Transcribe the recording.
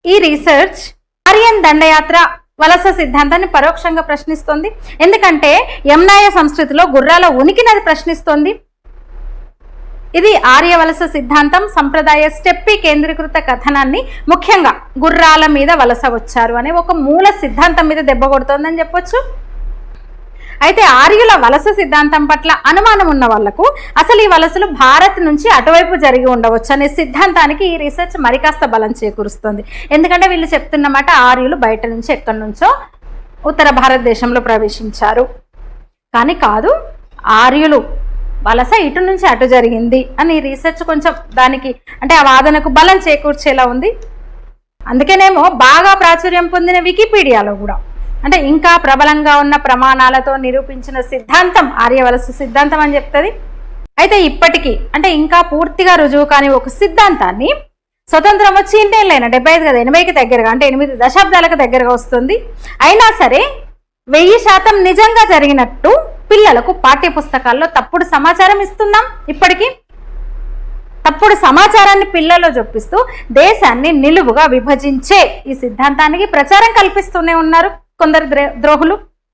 ఈ రీసెర్చ్ ఆర్యన్ దండయాత్ర వలస సిద్ధాంతాన్ని పరోక్షంగా ప్రశ్నిస్తోంది. ఎందుకంటే యమ్నాయ సంస్కృతిలో గుర్రాల ఉనికిని ప్రశ్నిస్తోంది. ఇది ఆర్య వలస సిద్ధాంతం సంప్రదాయ స్టెప్పి కేంద్రీకృత కథనాన్ని ముఖ్యంగా గుర్రాల మీద వలస వచ్చారు అనే ఒక మూల సిద్ధాంతం మీద దెబ్బ కొడుతోందని చెప్పొచ్చు. అయితే ఆర్యుల వలస సిద్ధాంతం పట్ల అనుమానం ఉన్న వాళ్లకు అసలు ఈ వలసలు భారత్ నుంచి అటువైపు జరిగి ఉండవచ్చు అనే సిద్ధాంతానికి ఈ రీసెర్చ్ మరికాస్త బలం చేకూరుస్తుంది. ఎందుకంటే వీళ్ళు చెప్తున్నమాట ఆర్యులు బయట నుంచి ఎక్కడి నుంచో ఉత్తర భారతదేశంలో ప్రవేశించారు, కానీ కాదు, ఆర్యులు వలస ఇటు నుంచి అటు జరిగింది అని రీసెర్చ్ కొంచెం దానికి అంటే ఆ వాదనకు బలం చేకూర్చేలా ఉంది. అందుకేనేమో బాగా ప్రాచుర్యం పొందిన వికీపీడియాలో కూడా అంటే ఇంకా ప్రబలంగా ఉన్న ప్రమాణాలతో నిరూపించిన సిద్ధాంతం ఆర్యవలస సిద్ధాంతం అని చెప్తుంది. అయితే ఇప్పటికీ అంటే ఇంకా పూర్తిగా రుజువు కాని ఒక సిద్ధాంతాన్ని స్వతంత్రం వచ్చి ఇంటేళ్ళైనా 75 కదా 80కి దగ్గరగా అంటే 8 దశాబ్దాలకు దగ్గరగా వస్తుంది. అయినా సరే 1000% నిజంగా జరిగినట్టు పిల్లలకు పాఠ్య పుస్తకాల్లో తప్పుడు సమాచారం ఇస్తున్నాం. ఇప్పటికీ తప్పుడు సమాచారాన్ని పిల్లల్లో చొప్పిస్తూ దేశాన్ని నిలువుగా విభజించే ఈ సిద్ధాంతానికి ప్రచారం కల్పిస్తూనే ఉన్నారు కొందరు ద్రోహులు.